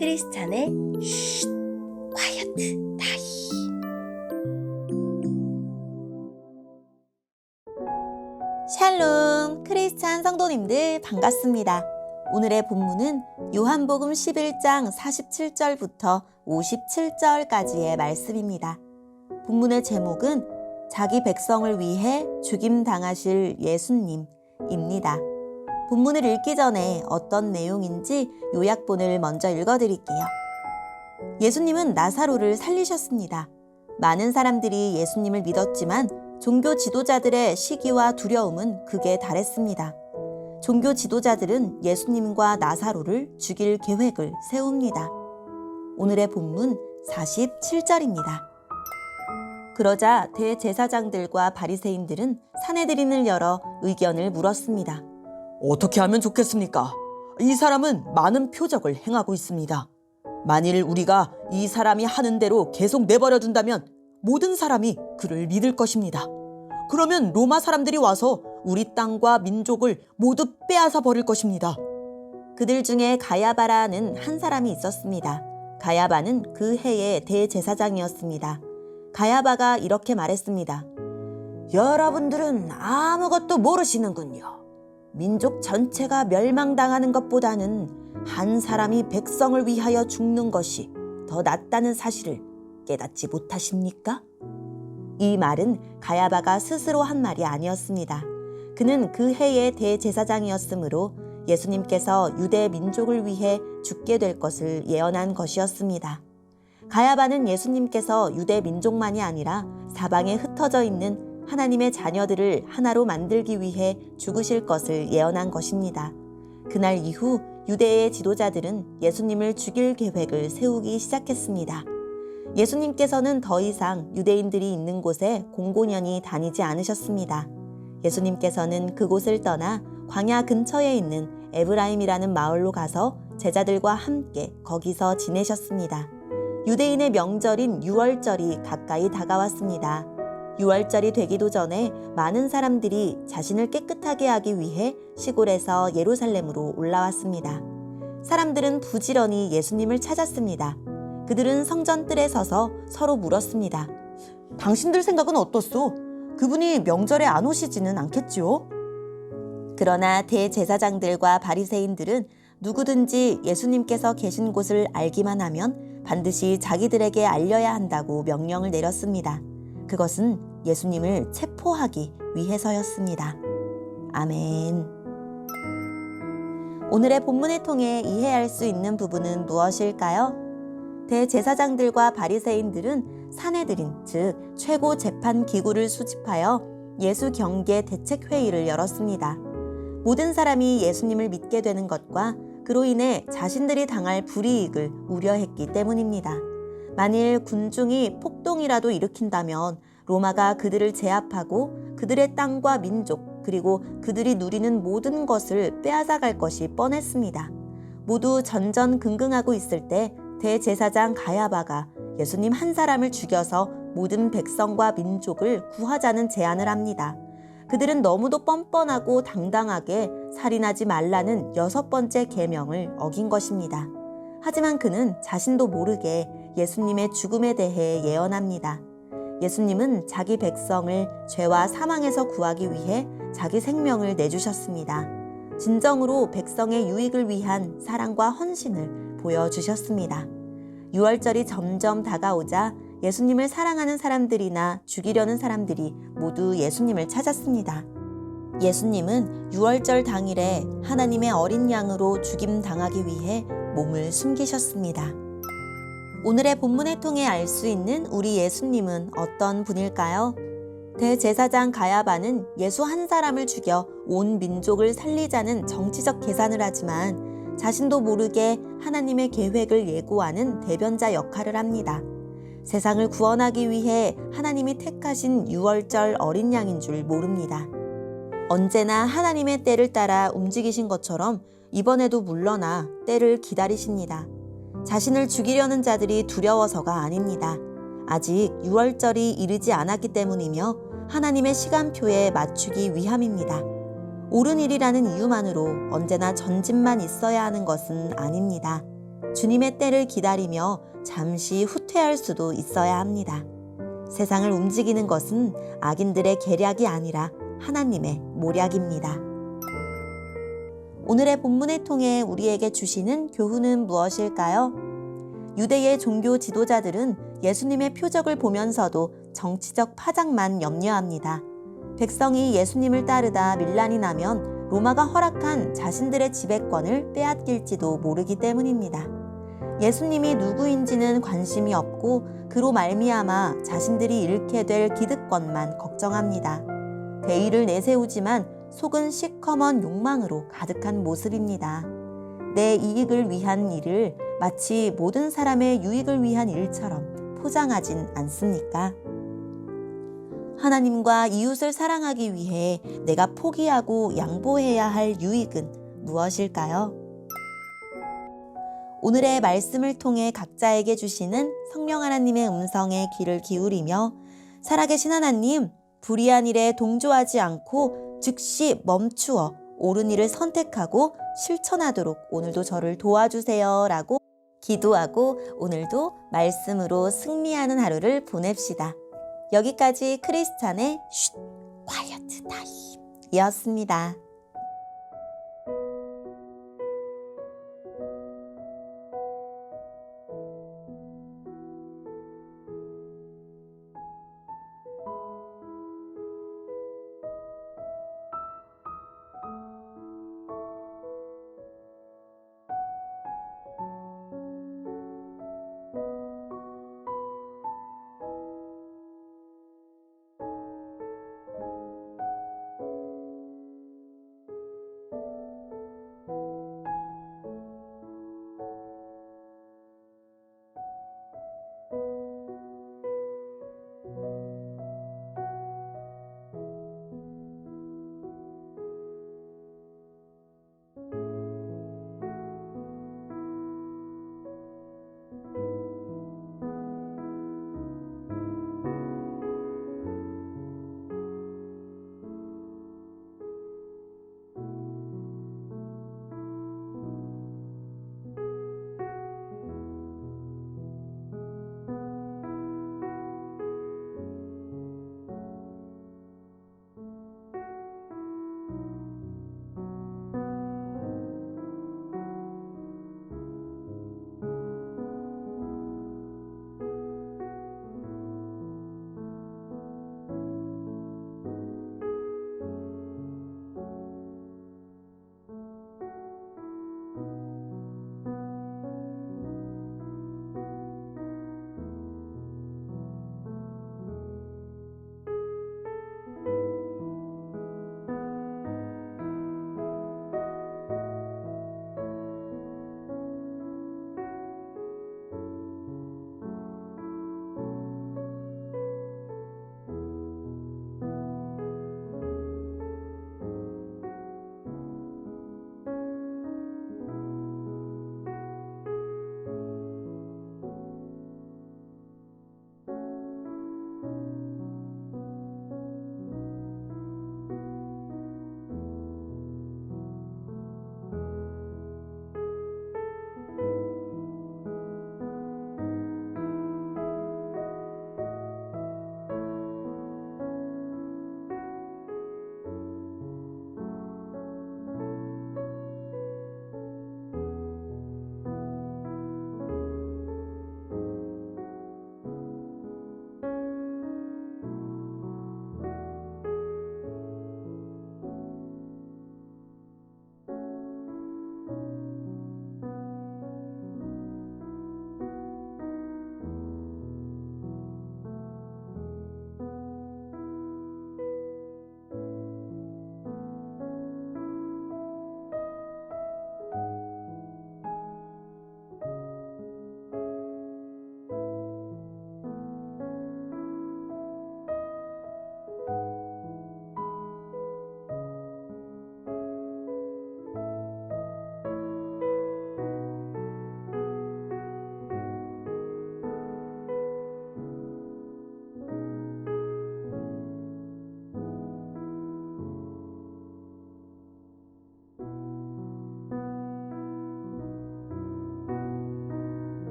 크리스찬의 쉿 콰이어트 타임. 샬롬 크리스찬 성도님들 반갑습니다. 오늘의 본문은 요한복음 11장 47절부터 57절까지의 말씀입니다. 본문의 제목은 자기 백성을 위해 죽임당하실 예수님입니다. 본문을 읽기 전에 어떤 내용인지 요약본을 먼저 읽어드릴게요. 예수님은 나사로를 살리셨습니다. 많은 사람들이 예수님을 믿었지만 종교 지도자들의 시기와 두려움은 극에 달했습니다. 종교 지도자들은 예수님과 나사로를 죽일 계획을 세웁니다. 오늘의 본문 47절입니다. 그러자 대제사장들과 바리새인들은 사내들인을 열어 의견을 물었습니다. 어떻게 하면 좋겠습니까? 이 사람은 많은 표적을 행하고 있습니다. 만일 우리가 이 사람이 하는 대로 계속 내버려둔다면 모든 사람이 그를 믿을 것입니다. 그러면 로마 사람들이 와서 우리 땅과 민족을 모두 빼앗아 버릴 것입니다. 그들 중에 가야바라는 한 사람이 있었습니다. 가야바는 그 해의 대제사장이었습니다. 가야바가 이렇게 말했습니다. 여러분들은 아무것도 모르시는군요. 민족 전체가 멸망당하는 것보다는 한 사람이 백성을 위하여 죽는 것이 더 낫다는 사실을 깨닫지 못하십니까? 이 말은 가야바가 스스로 한 말이 아니었습니다. 그는 그 해의 대제사장이었으므로 예수님께서 유대 민족을 위해 죽게 될 것을 예언한 것이었습니다. 가야바는 예수님께서 유대 민족만이 아니라 사방에 흩어져 있는 하나님의 자녀들을 하나로 만들기 위해 죽으실 것을 예언한 것입니다. 그날 이후 유대의 지도자들은 예수님을 죽일 계획을 세우기 시작했습니다. 예수님께서는 더 이상 유대인들이 있는 곳에 공공연히 다니지 않으셨습니다. 예수님께서는 그곳을 떠나 광야 근처에 있는 에브라임이라는 마을로 가서 제자들과 함께 거기서 지내셨습니다. 유대인의 명절인 유월절이 가까이 다가왔습니다. 유월절이 되기도 전에 많은 사람들이 자신을 깨끗하게 하기 위해 시골에서 예루살렘으로 올라왔습니다. 사람들은 부지런히 예수님을 찾았습니다. 그들은 성전 뜰에 서서 서로 물었습니다. 당신들 생각은 어떻소? 그분이 명절에 안 오시지는 않겠지요? 그러나 대제사장들과 바리새인들은 누구든지 예수님께서 계신 곳을 알기만 하면 반드시 자기들에게 알려야 한다고 명령을 내렸습니다. 그것은 예수님을 체포하기 위해서였습니다. 아멘. 오늘의 본문을 통해 이해할 수 있는 부분은 무엇일까요? 대제사장들과 바리새인들은 사내들인 즉 최고 재판 기구를 수집하여 예수 경계 대책 회의를 열었습니다. 모든 사람이 예수님을 믿게 되는 것과 그로 인해 자신들이 당할 불이익을 우려했기 때문입니다. 만일 군중이 폭동이라도 일으킨다면 로마가 그들을 제압하고 그들의 땅과 민족 그리고 그들이 누리는 모든 것을 빼앗아갈 것이 뻔했습니다. 모두 전전긍긍하고 있을 때 대제사장 가야바가 예수님 한 사람을 죽여서 모든 백성과 민족을 구하자는 제안을 합니다. 그들은 너무도 뻔뻔하고 당당하게 살인하지 말라는 6번째 계명을 어긴 것입니다. 하지만 그는 자신도 모르게 예수님의 죽음에 대해 예언합니다. 예수님은 자기 백성을 죄와 사망에서 구하기 위해 자기 생명을 내주셨습니다. 진정으로 백성의 유익을 위한 사랑과 헌신을 보여주셨습니다. 유월절이 점점 다가오자 예수님을 사랑하는 사람들이나 죽이려는 사람들이 모두 예수님을 찾았습니다. 예수님은 유월절 당일에 하나님의 어린 양으로 죽임당하기 위해 몸을 숨기셨습니다. 오늘의 본문을 통해 알 수 있는 우리 예수님은 어떤 분일까요? 대제사장 가야바는 예수 한 사람을 죽여 온 민족을 살리자는 정치적 계산을 하지만 자신도 모르게 하나님의 계획을 예고하는 대변자 역할을 합니다. 세상을 구원하기 위해 하나님이 택하신 유월절 어린 양인 줄 모릅니다. 언제나 하나님의 때를 따라 움직이신 것처럼 이번에도 물러나 때를 기다리십니다. 자신을 죽이려는 자들이 두려워서가 아닙니다. 아직 유월절이 이르지 않았기 때문이며 하나님의 시간표에 맞추기 위함입니다. 옳은 일이라는 이유만으로 언제나 전진만 있어야 하는 것은 아닙니다. 주님의 때를 기다리며 잠시 후퇴할 수도 있어야 합니다. 세상을 움직이는 것은 악인들의 계략이 아니라 하나님의 모략입니다. 오늘의 본문을 통해 우리에게 주시는 교훈은 무엇일까요? 유대의 종교 지도자들은 예수님의 표적을 보면서도 정치적 파장만 염려합니다. 백성이 예수님을 따르다 밀란이 나면 로마가 허락한 자신들의 지배권을 빼앗길지도 모르기 때문입니다. 예수님이 누구인지는 관심이 없고 그로 말미암아 자신들이 잃게 될 기득권만 걱정합니다. 대의를 내세우지만 속은 시커먼 욕망으로 가득한 모습입니다. 내 이익을 위한 일을 마치 모든 사람의 유익을 위한 일처럼 포장하진 않습니까? 하나님과 이웃을 사랑하기 위해 내가 포기하고 양보해야 할 유익은 무엇일까요? 오늘의 말씀을 통해 각자에게 주시는 성령 하나님의 음성에 귀를 기울이며 살아계신 하나님, 불의한 일에 동조하지 않고 즉시 멈추어 옳은 일을 선택하고 실천하도록 오늘도 저를 도와주세요 라고 기도하고 오늘도 말씀으로 승리하는 하루를 보냅시다. 여기까지 크리스찬의 쉿, 콰이어트 타임 이었습니다.